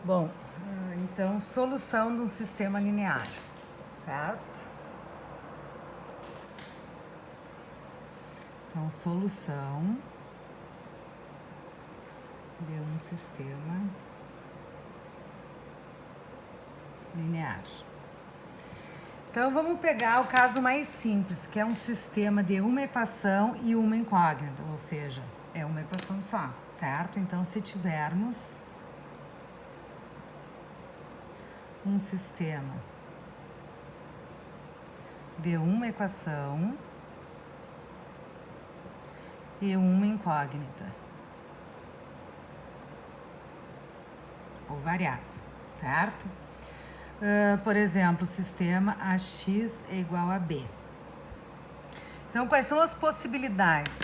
Bom, então, solução de um sistema linear, certo? Então, solução de um sistema linear. Então, vamos pegar o caso mais simples, que é um sistema de uma equação e uma incógnita, ou seja, é uma equação só, certo? Então, se tivermos um sistema de uma equação e uma incógnita, ou variável, certo? Por exemplo, o sistema AX é igual a B. Então, quais são as possibilidades?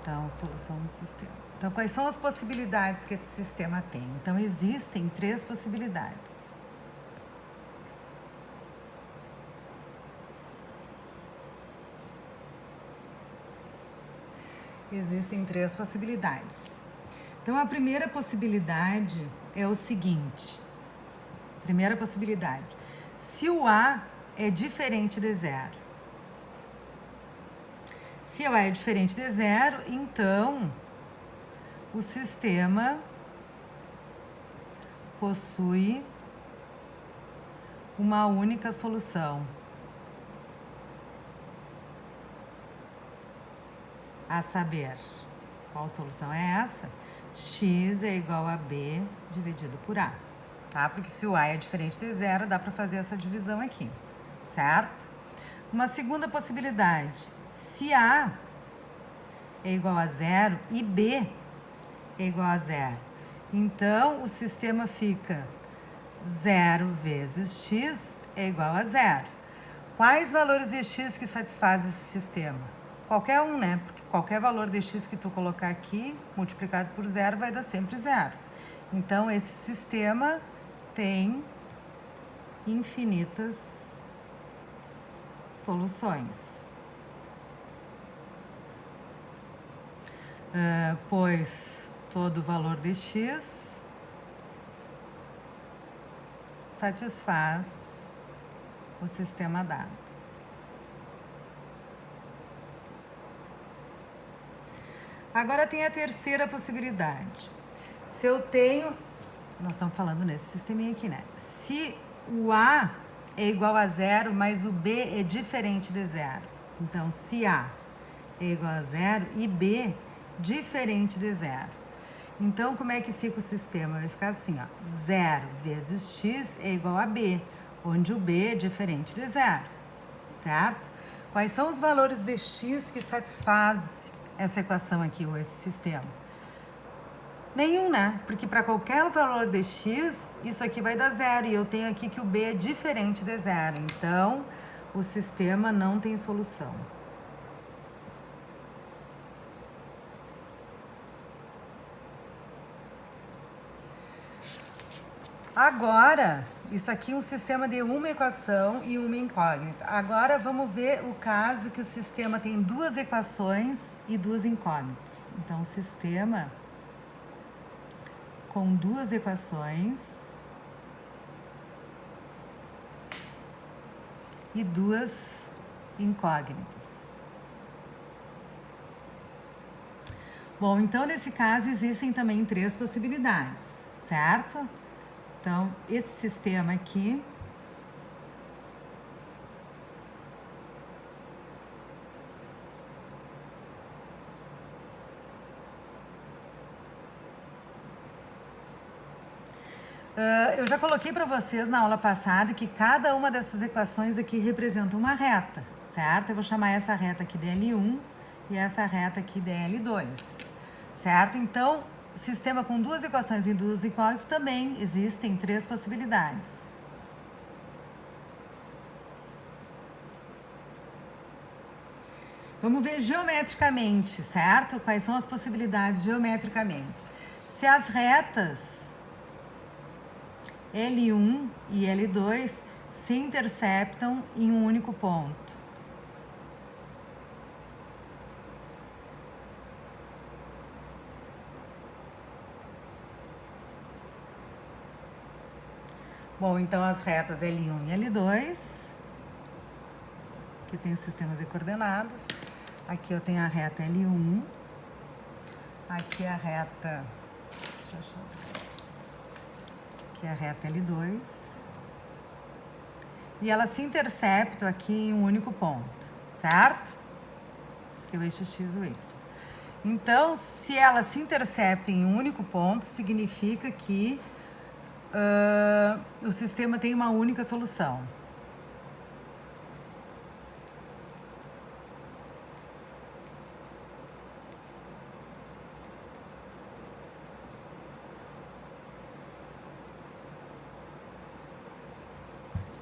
Então, solução do sistema. Então, quais são as possibilidades que esse sistema tem? Então, existem 3 possibilidades. Existem 3 possibilidades. Então, a primeira possibilidade é o seguinte. Primeira possibilidade. Se o A é diferente de zero. Se o A é diferente de zero, então o sistema possui uma única solução. A saber, qual solução é essa? X é igual a B dividido por A. Tá? Porque se o A é diferente de zero, dá para fazer essa divisão aqui, certo? Uma segunda possibilidade, se A é igual a zero e B é igual a zero, então o sistema fica 0 vezes x é igual a zero. Quais valores de x que satisfazem esse sistema? Qualquer um, né? Porque qualquer valor de x que tu colocar aqui, multiplicado por zero, vai dar sempre zero. Então, esse sistema tem infinitas soluções. Pois todo valor de x satisfaz o sistema dado. Agora tem a terceira possibilidade. Se eu tenho... Nós estamos falando nesse sisteminha aqui, né? Se o A é igual a zero, mas o B é diferente de zero. Então, se A é igual a zero e B diferente de zero. Então, como é que fica o sistema? Vai ficar assim, ó. 0 vezes x é igual a B, onde o B é diferente de zero, certo? Quais são os valores de x que satisfazem essa equação aqui, ou esse sistema? Nenhum, né? Porque para qualquer valor de x, isso aqui vai dar zero. E eu tenho aqui que o B é diferente de zero. Então, o sistema não tem solução. Agora, isso aqui é um sistema de uma equação e uma incógnita. Agora, vamos ver o caso que o sistema tem 2 equações e 2 incógnitas. Então, o sistema com 2 equações e 2 incógnitas. Bom, então, nesse caso, existem também 3 possibilidades, certo? Então, esse sistema aqui eu já coloquei para vocês na aula passada que cada uma dessas equações aqui representa uma reta, certo? Eu vou chamar essa reta aqui de L1 e essa reta aqui de L2, certo? Então, sistema com 2 equações e 2 incógnitas também existem 3 possibilidades. Vamos ver geometricamente, certo? Quais são as possibilidades geometricamente? Se as retas L1 e L2 se interceptam em um único ponto. Bom, então as retas L1 e L2, que tem sistemas de coordenadas. Aqui eu tenho a reta L1, aqui a reta, deixa eu achar outra. Aqui é a reta L2, e elas se interceptam aqui em um único ponto, certo? Esse aqui é o eixo X e o Y. Então, se elas se interceptam em um único ponto, significa que o sistema tem uma única solução.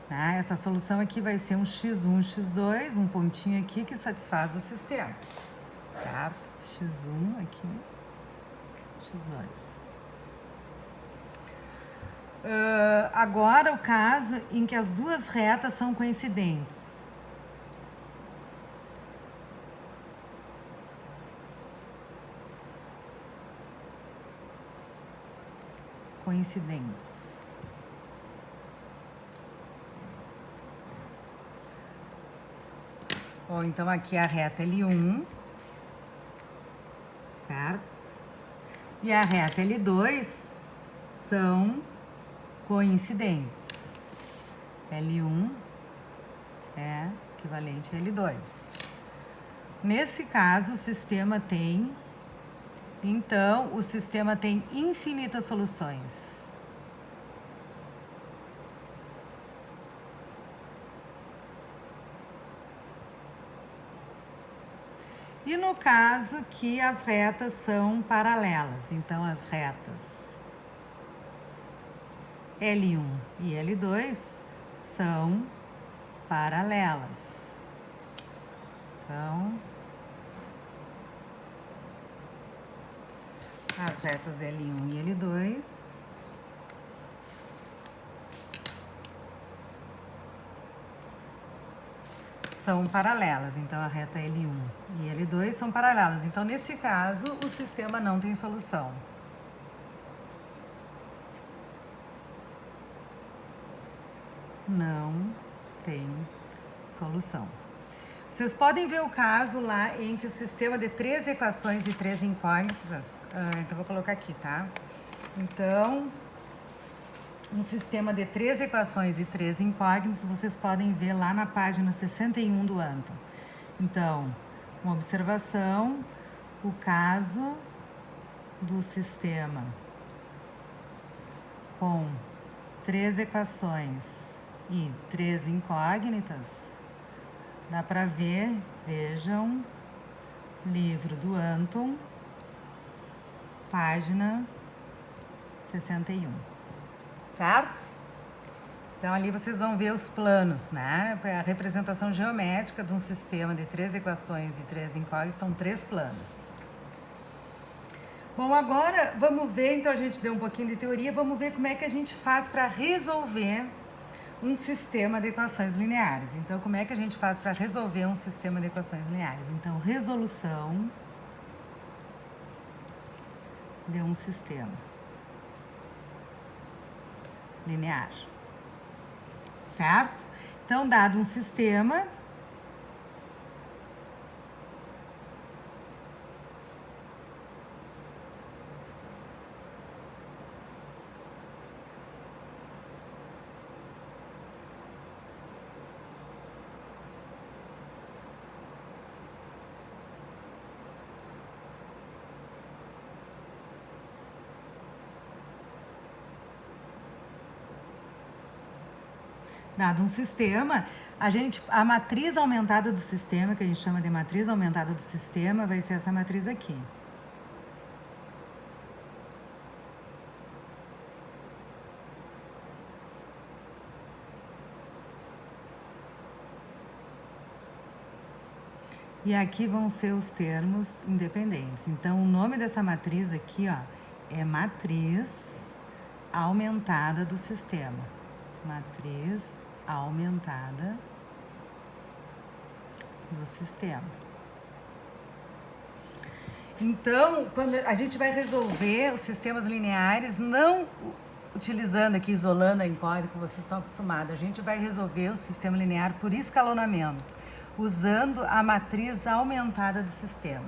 Essa solução aqui vai ser um x1, x2, um pontinho aqui que satisfaz o sistema, certo? x1 aqui, x2. Agora o caso em que as duas retas são coincidentes. Coincidentes. Bom, então aqui a reta L1, certo? E a reta L2 são coincidentes. L1 é equivalente a L2. Nesse caso, o sistema tem... Então, o sistema tem infinitas soluções. E no caso que as retas são paralelas, então as retas L1 e L2 são paralelas. Então, as retas L1 e L2 são paralelas. Então, a reta L1 e L2 são paralelas. Então, nesse caso, o sistema não tem solução. Não tem solução. Vocês podem ver o caso lá em que o sistema de 3 equações e 3 incógnitas... então, vou colocar aqui, tá? Então, um sistema de 3 equações e 3 incógnitas, vocês podem ver lá na página 61 do Anton. Então, uma observação, o caso do sistema com 3 equações e 3 incógnitas, dá para ver, vejam, livro do Anton, página 61, certo? Então, ali vocês vão ver os planos, né? A representação geométrica de um sistema de 3 equações e 3 incógnitas são 3 planos. Bom, agora vamos ver, então a gente deu um pouquinho de teoria, vamos ver como é que a gente faz para resolver um sistema de equações lineares. Então, como é que a gente faz para resolver um sistema de equações lineares? Então, resolução de um sistema linear. Certo? Então, dado um sistema, a matriz aumentada do sistema, que a gente chama de matriz aumentada do sistema, vai ser essa matriz aqui. E aqui vão ser os termos independentes. Então, o nome dessa matriz aqui, ó, é matriz aumentada do sistema. Matriz aumentada do sistema. Então, quando a gente vai resolver os sistemas lineares, não utilizando aqui, isolando a incógnita, que vocês estão acostumados, a gente vai resolver o sistema linear por escalonamento, usando a matriz aumentada do sistema.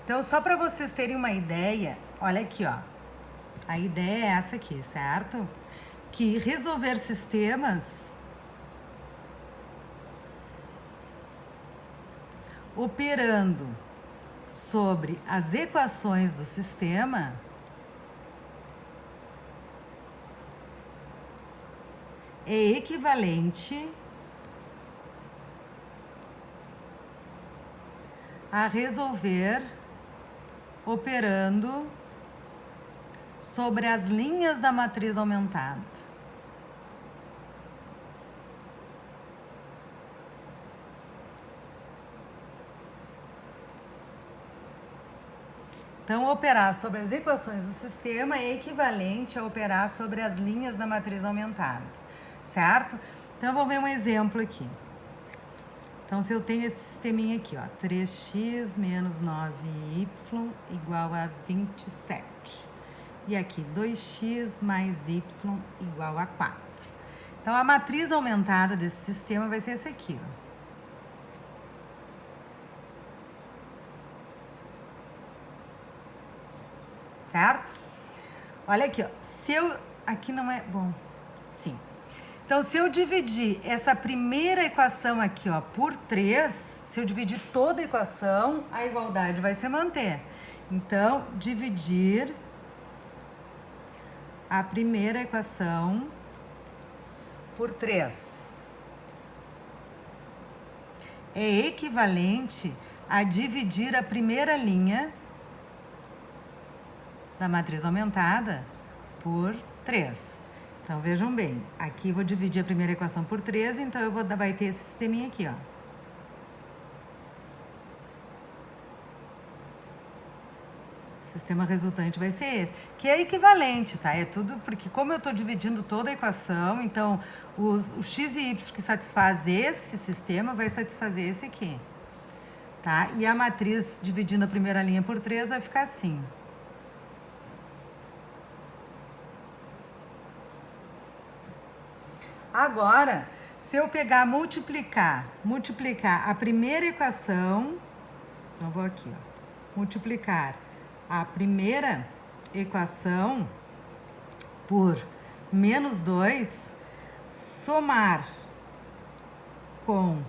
Então, só para vocês terem uma ideia, olha aqui, ó. A ideia é essa aqui, certo? Que resolver sistemas operando sobre as equações do sistema é equivalente a resolver operando sobre as linhas da matriz aumentada. Então, operar sobre as equações do sistema é equivalente a operar sobre as linhas da matriz aumentada, certo? Então, vamos ver um exemplo aqui. Então, se eu tenho esse sisteminha aqui, ó, 3x menos 9y igual a 27. E aqui, 2x mais y igual a 4. Então, a matriz aumentada desse sistema vai ser esse aqui, ó. Certo? Olha aqui, ó. Se eu... Aqui não é... Bom, sim. Então, se eu dividir essa primeira equação aqui, ó, por 3, se eu dividir toda a equação, a igualdade vai se manter. Então, dividir a primeira equação por 3 é equivalente a dividir a primeira linha da matriz aumentada por 3. Então, vejam bem, aqui vou dividir a primeira equação por 3, então vai ter esse sisteminha aqui, ó. O sistema resultante vai ser esse, que é equivalente, tá? É tudo, porque como eu estou dividindo toda a equação, então o x e y que satisfaz esse sistema vai satisfazer esse aqui, tá? E a matriz dividindo a primeira linha por 3 vai ficar assim. Agora, se eu pegar, multiplicar a primeira equação, então vou aqui, ó, multiplicar a primeira equação por menos 2, somar com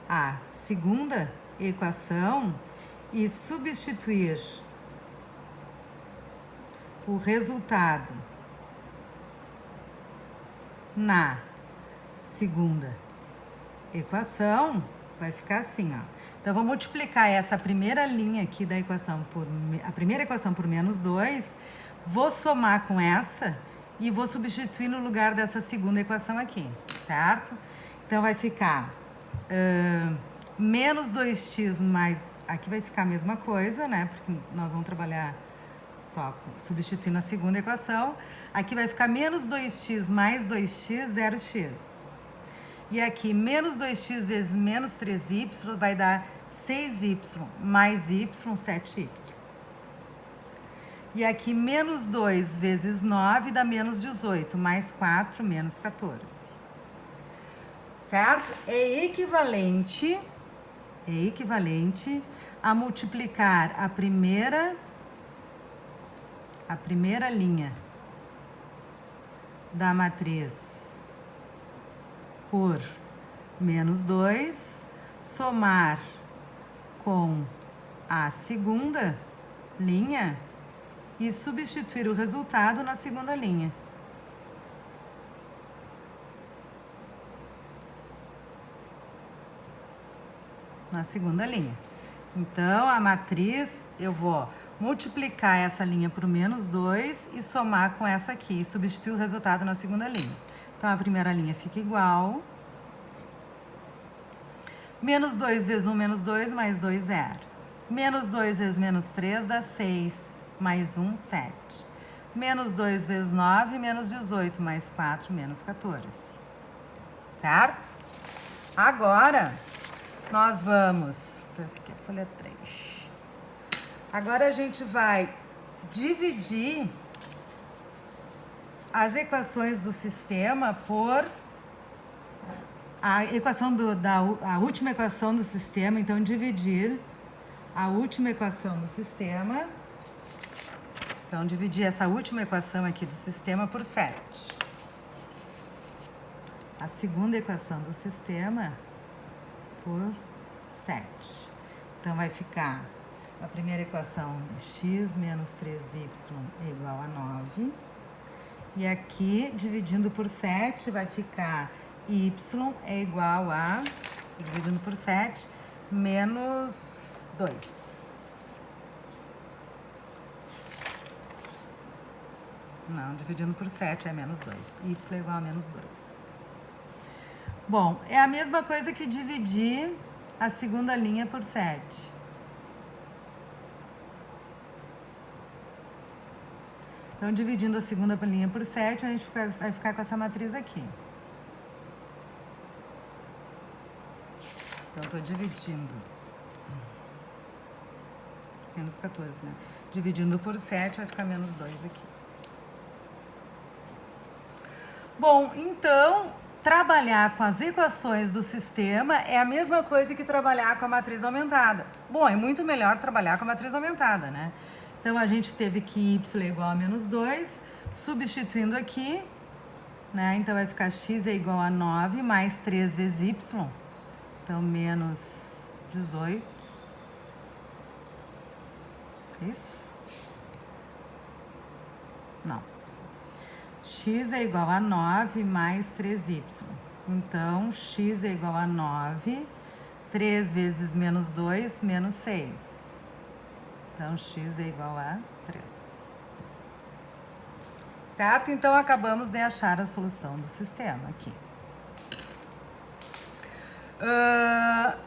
a segunda equação e substituir o resultado na segunda equação, vai ficar assim, ó. Então, vou multiplicar essa primeira linha aqui da equação por... A primeira equação por menos 2, vou somar com essa e vou substituir no lugar dessa segunda equação aqui, certo? Então, vai ficar menos 2x mais... Aqui vai ficar a mesma coisa, né? Porque nós vamos trabalhar só substituindo a segunda equação. Aqui vai ficar menos 2x mais 2x, 0x. E aqui, menos 2x vezes menos 3y vai dar 6y mais y, 7y. E aqui, menos 2 vezes 9 dá menos 18, mais 4, menos 14. Certo? É equivalente a multiplicar a primeira linha da matriz por menos 2, somar com a segunda linha e substituir o resultado na segunda linha. Na segunda linha. Então, a matriz, eu vou multiplicar essa linha por menos 2 e somar com essa aqui, e substituir o resultado na segunda linha. Então, a primeira linha fica igual. Menos 2 vezes 1, menos 2, mais 2, 0. Menos 2 vezes menos 3 dá 6, mais 1, 7. Menos 2 vezes 9, menos 18, mais 4, menos 14. Certo? Agora, nós vamos... Então, essa aqui é a folha 3. Agora, a gente vai dividir as equações do sistema por a equação a última equação do sistema, então dividir a última equação do sistema. Então, dividir essa última equação aqui do sistema por 7. A segunda equação do sistema por 7. Então, vai ficar a primeira equação, x menos 3y é igual a 9. E aqui, dividindo por 7, vai ficar y é igual a, dividindo por 7, menos 2. Não, dividindo por 7 é menos 2. Y é igual a menos 2. Bom, é a mesma coisa que dividir a segunda linha por 7. Então, dividindo a segunda linha por 7, a gente vai ficar com essa matriz aqui. Então, estou dividindo. Menos 14, né? Dividindo por 7, vai ficar menos 2 aqui. Bom, então, trabalhar com as equações do sistema é a mesma coisa que trabalhar com a matriz aumentada. Bom, é muito melhor trabalhar com a matriz aumentada, né? Então, a gente teve que y é igual a menos 2, substituindo aqui, né? Então, vai ficar x é igual a 9 mais 3 vezes y. Então, menos 18. Isso? Não. X é igual a 9 mais 3y. Então, x é igual a 9. 3 vezes menos 2, menos 6. Então, x é igual a 3. Certo? Então, acabamos de achar a solução do sistema aqui.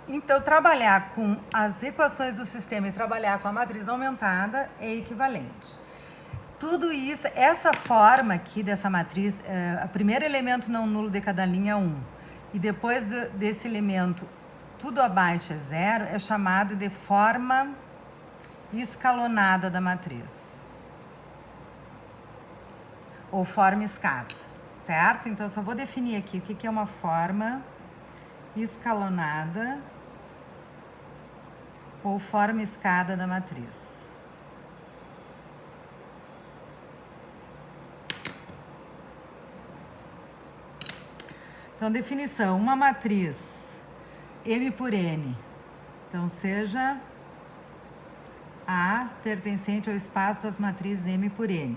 Então, trabalhar com as equações do sistema e trabalhar com a matriz aumentada é equivalente. Tudo isso, essa forma aqui dessa matriz, o primeiro elemento não nulo de cada linha é 1. E depois desse elemento, tudo abaixo é 0, é chamada de forma escalonada da matriz. Ou forma escada, certo? Então, só vou definir aqui o que é uma forma escalonada ou forma escada da matriz. Então, definição, uma matriz M por N, então seja A pertencente ao espaço das matrizes M por N.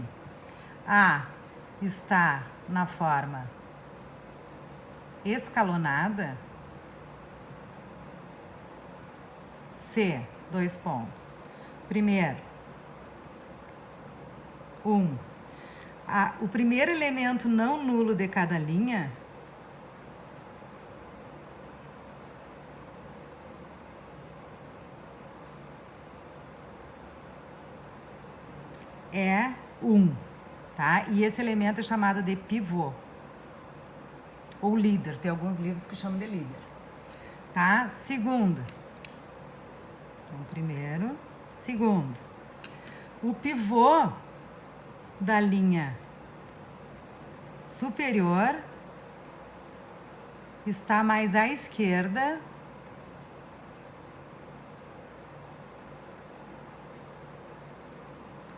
A está na forma escalonada. C, 2 pontos. Primeiro, 1. O primeiro elemento não nulo de cada linha é 1, tá? E esse elemento é chamado de pivô. Ou líder, tem alguns livros que chamam de líder. Tá? Segundo. Então, primeiro. Segundo. O pivô da linha superior está mais à esquerda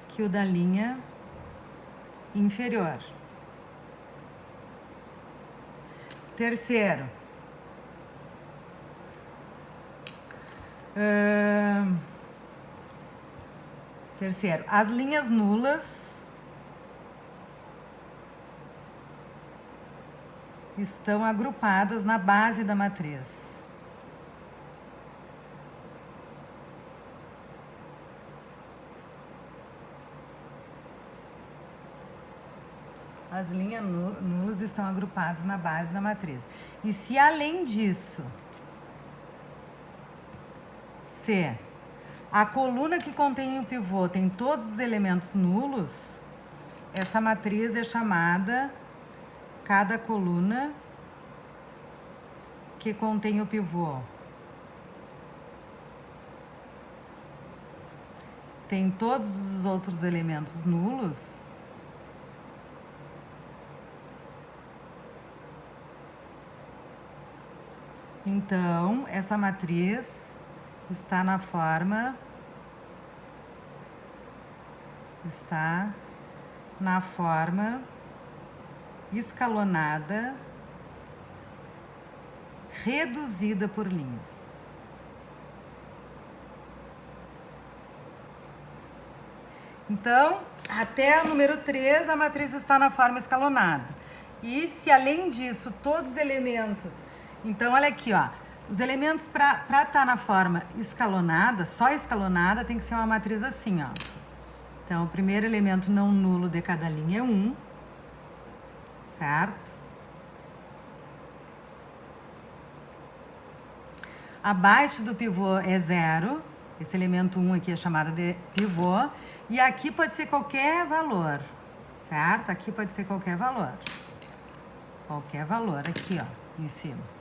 que o da linha inferior. Terceiro, as linhas nulas estão agrupadas na base da matriz. As linhas nulas estão agrupadas na base da matriz. E se, além disso, se a coluna que contém o pivô tem todos os elementos nulos, essa matriz é chamada cada coluna que contém o pivô tem todos os outros elementos nulos, Então, essa matriz está na forma escalonada reduzida por linhas. Então, até o número 3, a matriz está na forma escalonada. E se além disso, todos os elementos... Então, olha aqui, ó. Os elementos para estar na forma escalonada, só escalonada, tem que ser uma matriz assim, ó. Então, o primeiro elemento não nulo de cada linha é 1, certo? Abaixo do pivô é 0, esse elemento 1 aqui é chamado de pivô, e aqui pode ser qualquer valor, certo? Aqui pode ser qualquer valor. Qualquer valor, aqui, ó, em cima.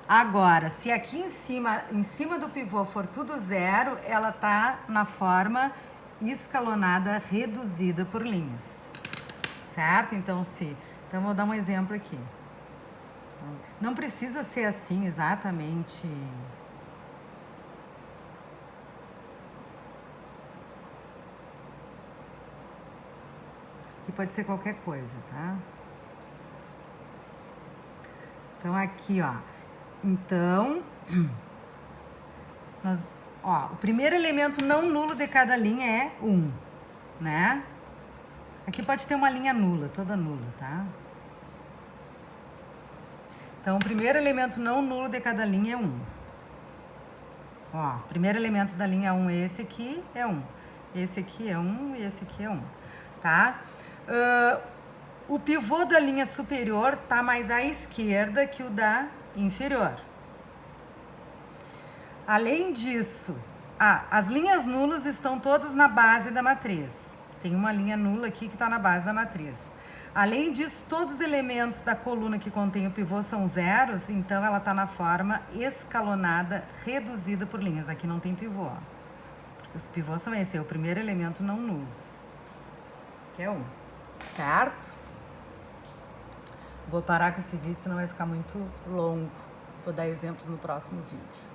Agora, se aqui em cima do pivô for tudo 0, ela tá na forma escalonada reduzida por linhas, certo? Então, vou dar um exemplo aqui. Não precisa ser assim exatamente. Aqui pode ser qualquer coisa, tá? Então, aqui, ó. Então, o primeiro elemento não nulo de cada linha é 1, né? Aqui pode ter uma linha nula, toda nula, tá? Então, o primeiro elemento não nulo de cada linha é 1. Ó, o primeiro elemento da linha 1 é esse aqui, é 1. Esse aqui é 1 e esse aqui é 1, tá? O pivô da linha superior tá mais à esquerda que o da inferior. Além disso, as linhas nulas estão todas na base da matriz. Tem uma linha nula aqui que está na base da matriz. Além disso, todos os elementos da coluna que contém o pivô são zeros, então ela está na forma escalonada reduzida por linhas. Aqui não tem pivô. Os pivôs são esse, é o primeiro elemento não nulo, que é 1, certo? Vou parar com esse vídeo, senão vai ficar muito longo. Vou dar exemplos no próximo vídeo.